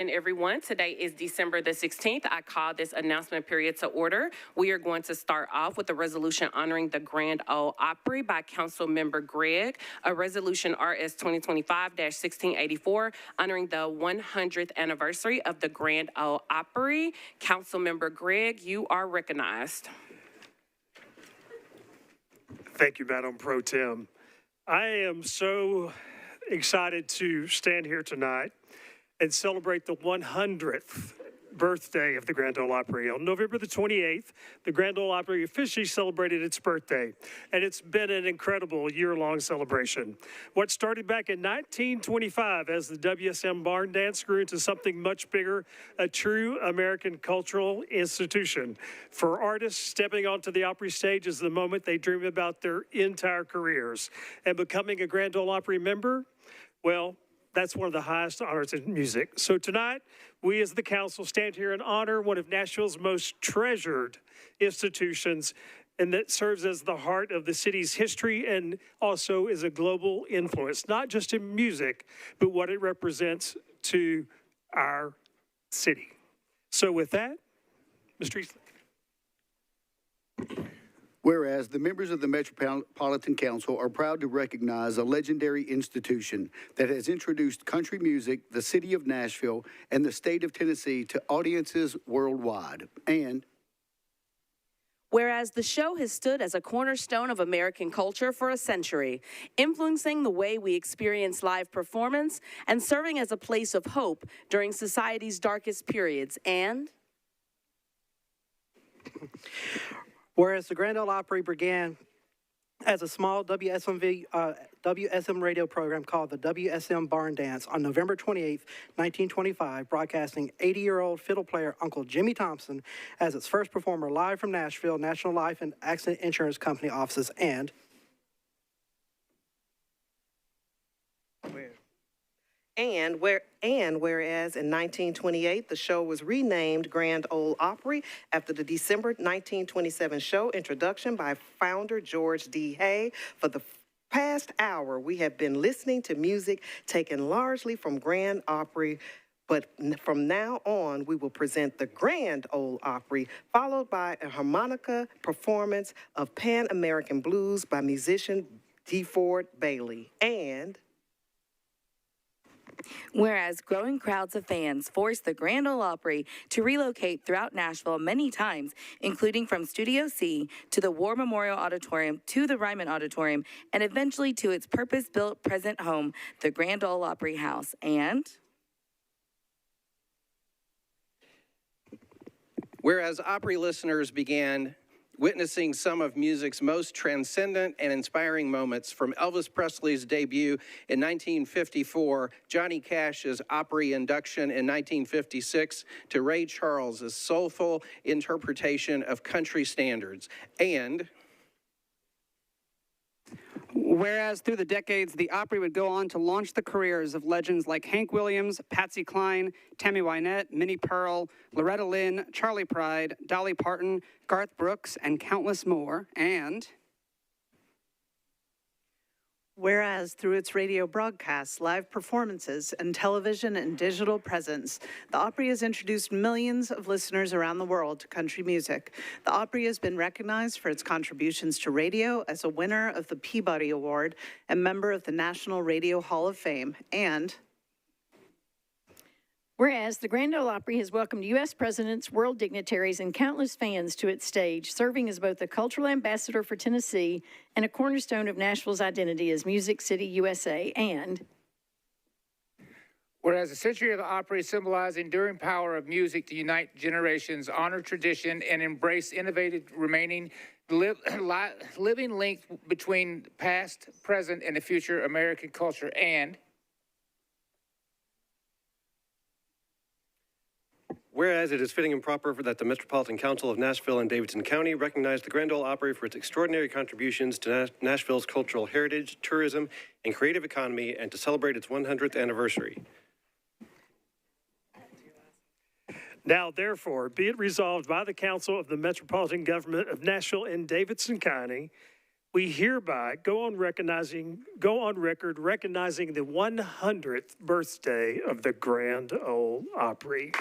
And everyone, today is December the 16th. I call this announcement period to order. We are going to start off with a resolution honoring the Grand Ole Opry by Council Member Gregg, a resolution RS 2025-1684 honoring the 100th anniversary of the Grand Ole Opry. Council Member Gregg, you are recognized. Thank you, Madam Pro Tem. I am so excited to stand here tonight and celebrate the 100th birthday of the Grand Ole Opry. On November the 28th, the Grand Ole Opry officially celebrated its birthday, and it's been an incredible year-long celebration. What started back in 1925 as the WSM Barn Dance grew into something much bigger, a true American cultural institution. For artists, stepping onto the Opry stage is the moment they dream about their entire careers. And becoming a Grand Ole Opry member, well, that's one of the highest honors in music. So tonight, we as the council stand here and honor one of Nashville's most treasured institutions, and that serves as the heart of the city's history and also is a global influence, not just in music, but what it represents to our city. So with that, Mr. Eastley. Whereas the members of the Metropolitan Council are proud to recognize a legendary institution that has introduced country music, the city of Nashville, and the state of Tennessee to audiences worldwide. And whereas the show has stood as a cornerstone of American culture for a century, influencing the way we experience live performance and serving as a place of hope during society's darkest periods. And whereas the Grand Ole Opry began as a small WSM radio program called the WSM Barn Dance on November 28, 1925, broadcasting 80-year-old fiddle player Uncle Jimmy Thompson as its first performer live from Nashville National Life and Accident Insurance Company offices. And whereas in 1928, the show was renamed Grand Ole Opry after the December 1927 show introduction by founder George D. Hay. For the past hour, we have been listening to music taken largely from Grand Opry, but from now on, we will present the Grand Ole Opry, followed by a harmonica performance of Pan American Blues by musician DeFord Bailey. And whereas growing crowds of fans forced the Grand Ole Opry to relocate throughout Nashville many times, including from Studio C to the War Memorial Auditorium to the Ryman Auditorium, and eventually to its purpose-built present home, the Grand Ole Opry House. And whereas Opry listeners began witnessing some of music's most transcendent and inspiring moments, from Elvis Presley's debut in 1954, Johnny Cash's Opry induction in 1956, to Ray Charles's soulful interpretation of country standards. And whereas through the decades, the Opry would go on to launch the careers of legends like Hank Williams, Patsy Cline, Tammy Wynette, Minnie Pearl, Loretta Lynn, Charlie Pride, Dolly Parton, Garth Brooks, and countless more. And whereas through its radio broadcasts, live performances, and television and digital presence, the Opry has introduced millions of listeners around the world to country music. The Opry has been recognized for its contributions to radio as a winner of the Peabody Award and member of the National Radio Hall of Fame. And whereas the Grand Ole Opry has welcomed U.S. presidents, world dignitaries, and countless fans to its stage, serving as both a cultural ambassador for Tennessee and a cornerstone of Nashville's identity as Music City, USA. And whereas the century of the Opry symbolized enduring power of music to unite generations, honor tradition, and embrace innovative remaining living link between past, present, and the future American culture. And whereas it is fitting and proper that the Metropolitan Council of Nashville and Davidson County recognize the Grand Ole Opry for its extraordinary contributions to Nashville's cultural heritage, tourism, and creative economy, and to celebrate its 100th anniversary. Now, therefore, be it resolved by the Council of the Metropolitan Government of Nashville and Davidson County we hereby go on record recognizing the 100th birthday of the Grand Ole Opry.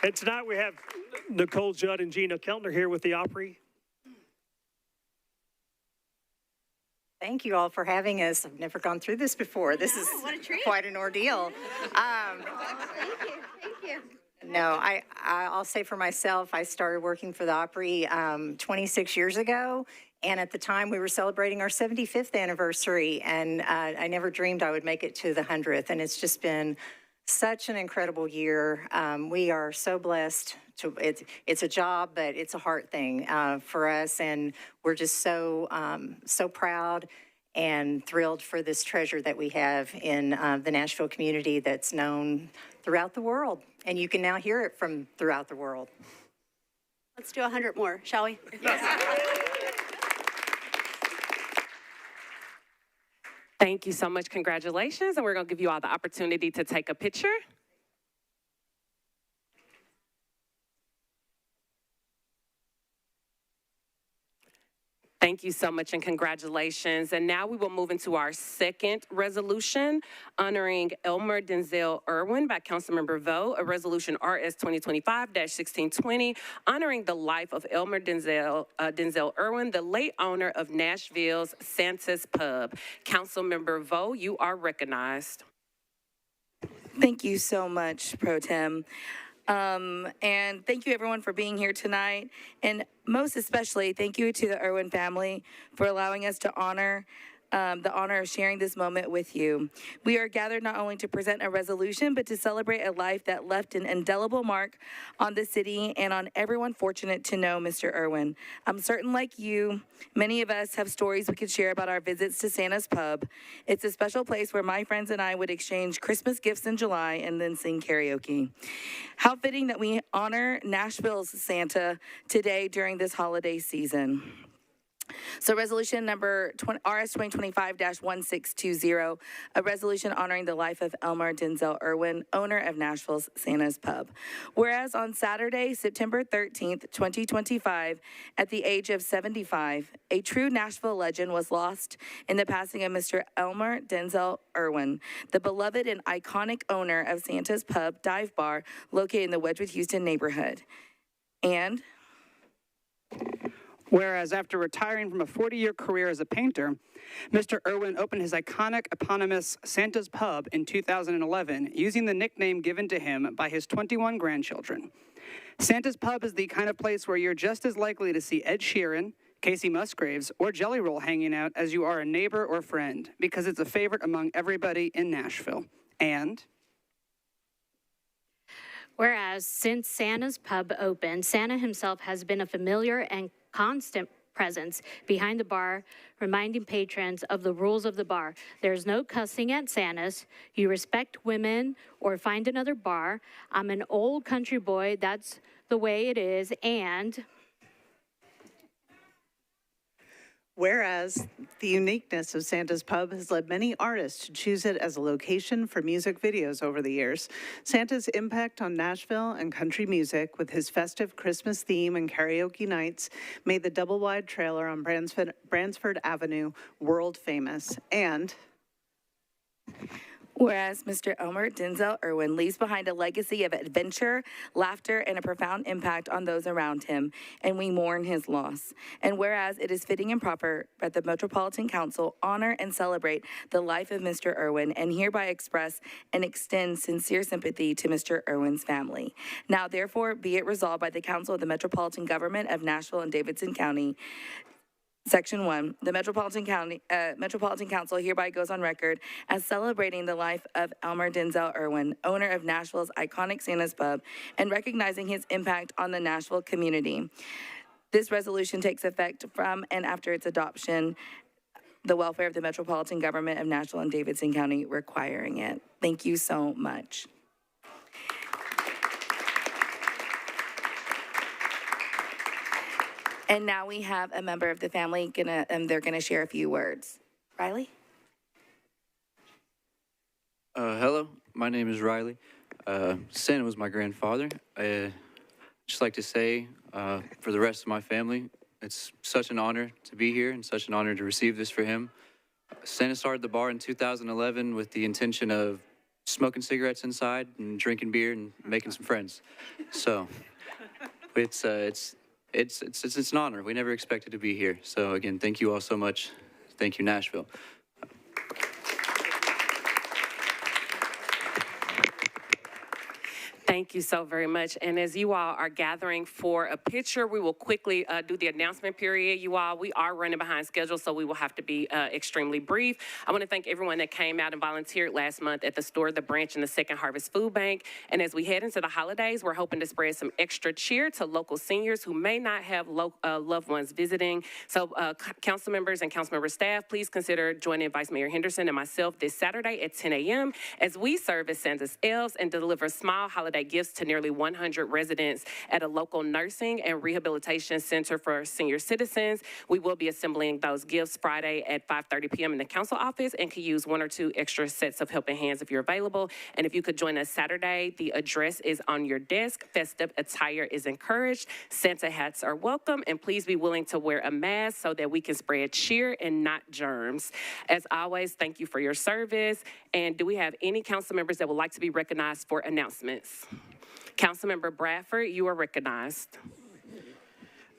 And tonight we have Nicole Judd and Gina Keltner here with the Opry. Thank you all for having us. I've never gone through this before. This is quite an ordeal. Thank you. No, I'll say for myself, I started working for the Opry 26 years ago. And at the time, we were celebrating our 75th anniversary. And I never dreamed I would make it to the 100th. And it's just been such an incredible year. We are so blessed. It's a job, but it's a heart thing for us. And we're just so proud and thrilled for this treasure that we have in the Nashville community that's known throughout the world. And you can now hear it from throughout the world. Let's do 100 more, shall we? Yes. Thank you so much. Congratulations. And we're going to give you all the opportunity to take a picture. Thank you so much and congratulations. And now we will move into our second resolution honoring Elmer Denzel Irwin by Councilmember Vo, a resolution RS 2025-1620, honoring the life of Elmer Denzel Irwin, the late owner of Nashville's Santa's Pub. Councilmember Vo, you are recognized. Thank you so much, Pro Tem. And thank you everyone for being here tonight. And most especially, thank you to the Irwin family for allowing us to honor the honor of sharing this moment with you. We are gathered not only to present a resolution, but to celebrate a life that left an indelible mark on the city and on everyone fortunate to know Mr. Irwin. I'm certain, like you, many of us have stories we could share about our visits to Santa's Pub. It's a special place where my friends and I would exchange Christmas gifts in July and then sing karaoke. How fitting that we honor Nashville's Santa today during this holiday season. So resolution number RS 2025-1620, a resolution honoring the life of Elmer Denzel Irwin, owner of Nashville's Santa's Pub. Whereas on Saturday, September 13th, 2025, at the age of 75, a true Nashville legend was lost in the passing of Mr. Elmer Denzel Irwin, the beloved and iconic owner of Santa's Pub dive bar located in the Wedgwood, Houston neighborhood. And whereas after retiring from a 40-year career as a painter, Mr. Irwin opened his iconic eponymous Santa's Pub in 2011, using the nickname given to him by his 21 grandchildren. Santa's Pub is the kind of place where you're just as likely to see Ed Sheeran, Casey Musgraves, or Jelly Roll hanging out as you are a neighbor or friend, because it's a favorite among everybody in Nashville. And whereas since Santa's Pub opened, Santa himself has been a familiar and constant presence behind the bar, reminding patrons of the rules of the bar. There's no cussing at Santa's. You respect women or find another bar. I'm an old country boy. That's the way it is. And whereas the uniqueness of Santa's Pub has led many artists to choose it as a location for music videos over the years. Santa's impact on Nashville and country music with his festive Christmas theme and karaoke nights made the double-wide trailer on Bransford Avenue world famous. And whereas Mr. Elmer Denzel Irwin leaves behind a legacy of adventure, laughter, and a profound impact on those around him, and we mourn his loss. And whereas it is fitting and proper that the Metropolitan Council honor and celebrate the life of Mr. Irwin, and hereby express and extend sincere sympathy to Mr. Irwin's family. Now, therefore, be it resolved by the Council of the Metropolitan Government of Nashville and Davidson County, Section 1, the Metropolitan Council hereby goes on record as celebrating the life of Elmer Denzel Irwin, owner of Nashville's iconic Santa's Pub, and recognizing his impact on the Nashville community. This resolution takes effect from and after its adoption, the welfare of the Metropolitan Government of Nashville and Davidson County requiring it. Thank you so much. And now we have a member of the family they're gonna share a few words. Riley? Hello, my name is Riley. Santa was my grandfather. I just like to say, for the rest of my family, it's such an honor to be here and such an honor to receive this for him. Santa started the bar in 2011 with the intention of smoking cigarettes inside and drinking beer and making some friends. So it's an honor. We never expected to be here. So again, thank you all so much. Thank you, Nashville. Thank you so very much. And as you all are gathering for a picture, we will quickly do the announcement period. You all, we are running behind schedule, so we will have to be extremely brief. I want to thank everyone that came out and volunteered last month at the store, the branch, and the Second Harvest Food Bank. And as we head into the holidays, we're hoping to spread some extra cheer to local seniors who may not have loved ones visiting. So council members and council member staff, please consider joining Vice Mayor Henderson and myself this Saturday at 10 a.m. as we serve as Santa's elves and deliver small holiday gifts to nearly 100 residents at a local nursing and rehabilitation center for senior citizens. We will be assembling those gifts Friday at 5:30 p.m. in the council office and could use 1 or 2 extra sets of helping hands if you're available. And if you could join us Saturday, the address is on your desk. Festive attire is encouraged. Santa hats are welcome. And please be willing to wear a mask so that we can spread cheer and not germs. As always, thank you for your service. And do we have any council members that would like to be recognized for announcements? Councilmember Bradford, you are recognized.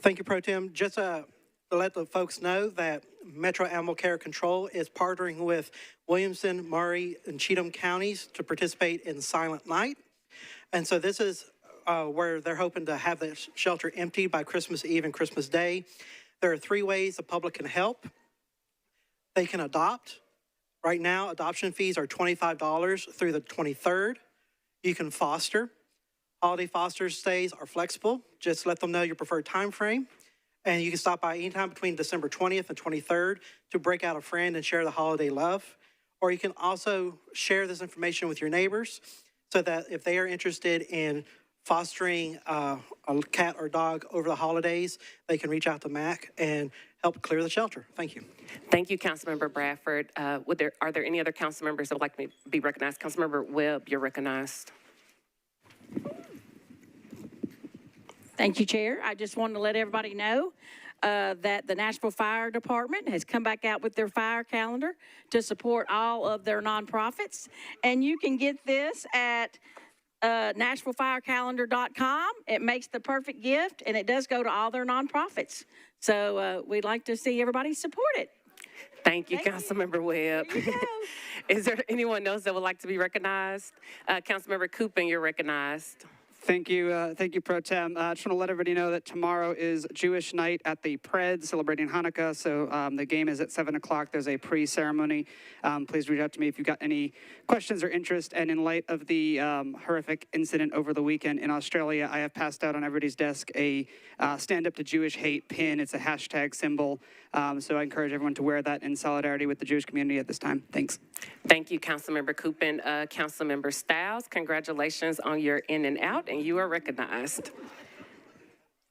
Thank you, Pro Tem. Just to let the folks know that Metro Animal Care Control is partnering with Williamson, Murray, and Cheatham counties to participate in Silent Night. And so this is where they're hoping to have the shelter empty by Christmas Eve and Christmas Day. There are 3 ways the public can help. They can adopt. Right now, adoption fees are $25 through the 23rd. You can foster. Holiday foster stays are flexible. Just let them know your preferred time frame. And you can stop by anytime between December 20th and 23rd to break out a friend and share the holiday love. Or you can also share this information with your neighbors so that if they are interested in fostering a cat or dog over the holidays, they can reach out to MAC and help clear the shelter. Thank you. Thank you, Councilmember Bradford. Are there any other council members that would like to be recognized? Councilmember Webb, you're recognized. Thank you, Chair. I just wanted to let everybody know that the Nashville Fire Department has come back out with their fire calendar to support all of their nonprofits. And you can get this at NashvilleFireCalendar.com. It makes the perfect gift, and it does go to all their nonprofits. So we'd like to see everybody support it. Thank you, Councilmember Webb. Is there anyone else that would like to be recognized? Councilmember Coopin, you're recognized. Thank you, Pro Tem. I just want to let everybody know that tomorrow is Jewish night at the Pred, celebrating Hanukkah. So the game is at 7 o'clock. There's a pre-ceremony. Please reach out to me if you've got any questions or interest. And in light of the horrific incident over the weekend in Australia, I have passed out on everybody's desk a Stand Up to Jewish Hate pin. It's a hashtag symbol. So I encourage everyone to wear that in solidarity with the Jewish community at this time. Thanks. Thank you, Councilmember Coopin. Councilmember Stiles, congratulations on your in and out, and you are recognized.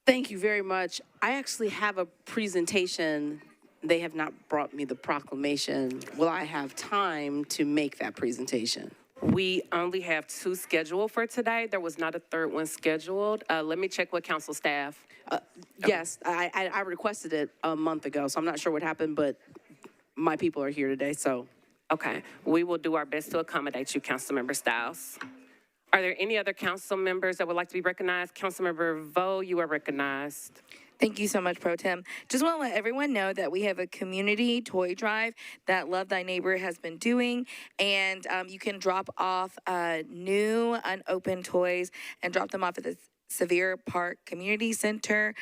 Thank you very much. I actually have a presentation. They have not brought me the proclamation. Will I have time to make that presentation? We only have 2 scheduled for today. There was not a 3rd one scheduled. Let me check with council staff. Yes, I requested it a month ago, so I'm not sure what happened, but my people are here today, so. Okay, we will do our best to accommodate you, Councilmember Stiles. Are there any other council members that would like to be recognized? Councilmember Vo, you are recognized. Thank you so much, Pro Tem. Just want to let everyone know that we have a community toy drive that Love Thy Neighbor has been doing, and you can drop off new unopened toys and drop them off at the Sevier Park Community Center.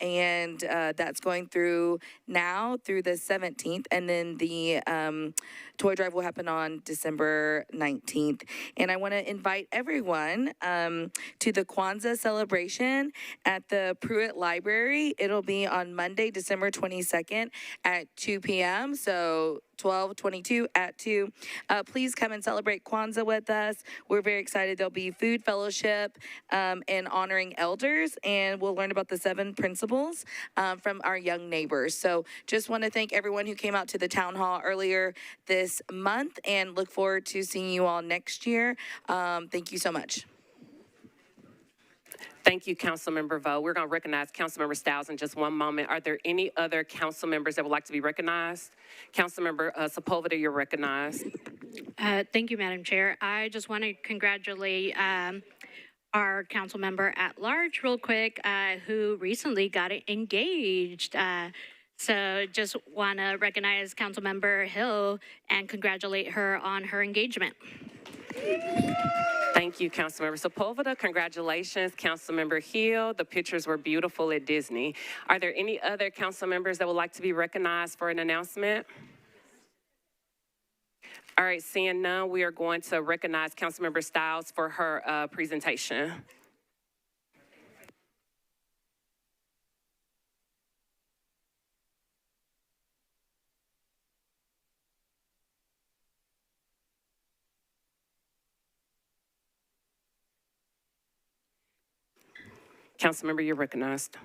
And that's going through now through the 17th, and then the toy drive will happen on December 19th. And I want to invite everyone to the Kwanzaa celebration at the Pruitt Library. It'll be on Monday, December 22nd at 2 p.m. So 12/22 at 2. Please come and celebrate Kwanzaa with us. We're very excited. There'll be food fellowship and honoring elders, and we'll learn about the 7 principles collectibles from our young neighbors. So just want to thank everyone who came out to the town hall earlier this month and look forward to seeing you all next year. Thank you so much. Thank you, Councilmember Vo. We're going to recognize Councilmember Stiles in just one moment. Are there any other council members that would like to be recognized? Councilmember Sepulveda, you're recognized. Thank you, Madam Chair. I just want to congratulate our council member at large real quick who recently got engaged. So just want to recognize Councilmember Hill and congratulate her on her engagement. Thank you, Councilmember Sepulveda. Congratulations, Councilmember Hill. The pictures were beautiful at Disney. Are there any other council members that would like to be recognized for an announcement? All right, seeing none, we are going to recognize Councilmember Stiles for her presentation. Councilmember, you're recognized.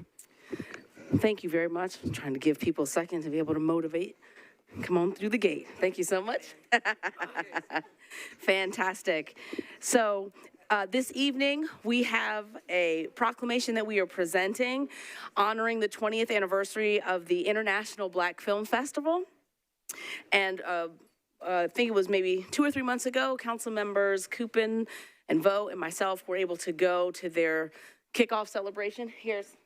Thank you very much. I'm trying to give people a second to be able to motivate. Come on through the gate. Thank you so much. Fantastic. So this evening, we have a proclamation that we are presenting honoring the 20th anniversary of the International Black Film Festival. And I think it was maybe 2 or 3 months ago, council members Coopin and Vo and myself were able to go to their kickoff celebration. Here's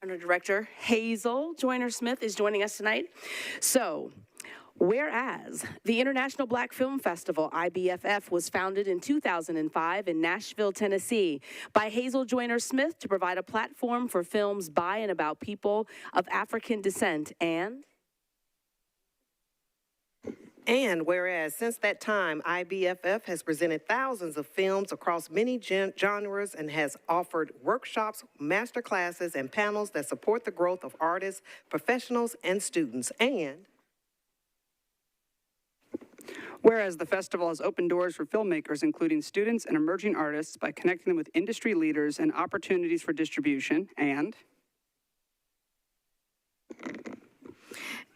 our director, Hazel Joyner-Smith, is joining us tonight. So, whereas the International Black Film Festival, IBFF, was founded in 2005 in Nashville, Tennessee, by Hazel Joyner-Smith to provide a platform for films by and about people of African descent, And whereas since that time, IBFF has presented thousands of films across many genres and has offered workshops, master classes, and panels that support the growth of artists, professionals, and students. And whereas the festival has opened doors for filmmakers, including students and emerging artists, by connecting them with industry leaders and opportunities for distribution, and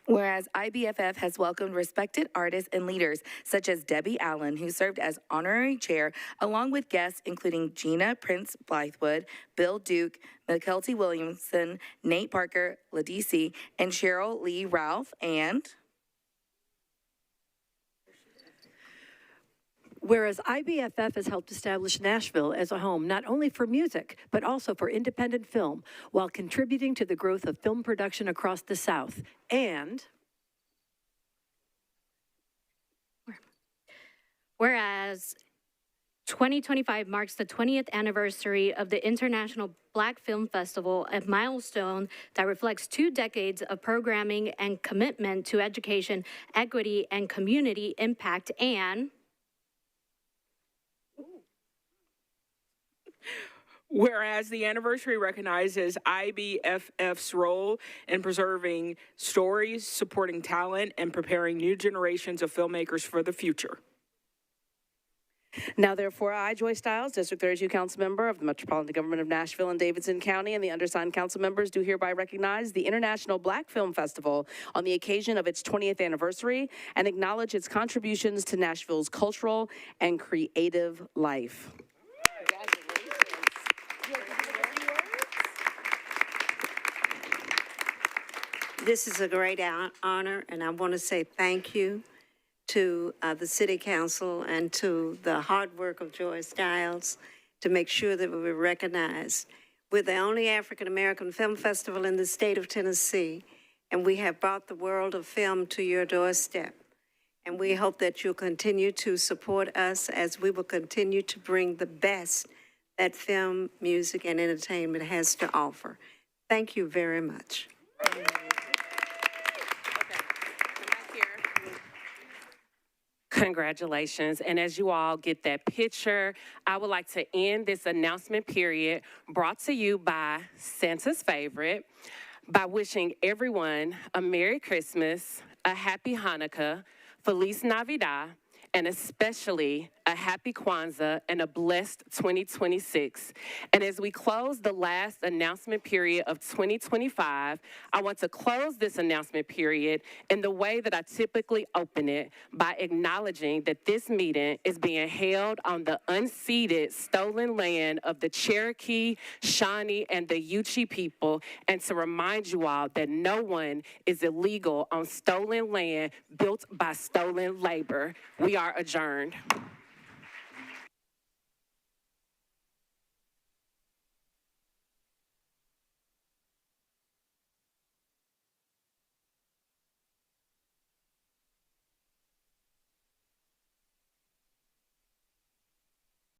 whereas IBFF has welcomed respected artists and leaders such as Debbie Allen, who served as honorary chair, along with guests including Gina Prince Blythewood, Bill Duke, McKelty Williamson, Nate Parker, Ladisi, and Cheryl Lee Ralph, and whereas IBFF has helped establish Nashville as a home not only for music, but also for independent film, while contributing to the growth of film production across the South. And whereas 2025 marks the 20th anniversary of the International Black Film Festival, a milestone that reflects 2 decades of programming and commitment to education, equity, and community impact, and whereas the anniversary recognizes IBFF's role in preserving stories, supporting talent, and preparing new generations of filmmakers for the future. now therefore I, Joy Stiles, District 32 Council Member of the Metropolitan Government of Nashville and Davidson County, and the undersigned council members do hereby recognize the International Black Film Festival on the occasion of its 20th anniversary and acknowledge its contributions to Nashville's cultural and creative life. This is a great honor, and I want to say thank you to the City Council and to the hard work of Joy Stiles to make sure that we were recognized. We're the only African-American film festival in the state of Tennessee, and we have brought the world of film to your doorstep. And we hope that you'll continue to support us as we will continue to bring the best that film, music, and entertainment has to offer. Thank you very much. Congratulations. And as you all get that picture, I would like to end this announcement period brought to you by Santa's favorite by wishing everyone a Merry Christmas, a Happy Hanukkah, Feliz Navidad, and especially a happy Kwanzaa and a blessed 2026. And as we close the last announcement period of 2025, I want to close this announcement period in the way that I typically open it, by acknowledging that this meeting is being held on the unceded, stolen land of the Cherokee, Shawnee, and the Yuchi people, and to remind you all that no one is illegal on stolen land built by stolen labor. We are adjourned.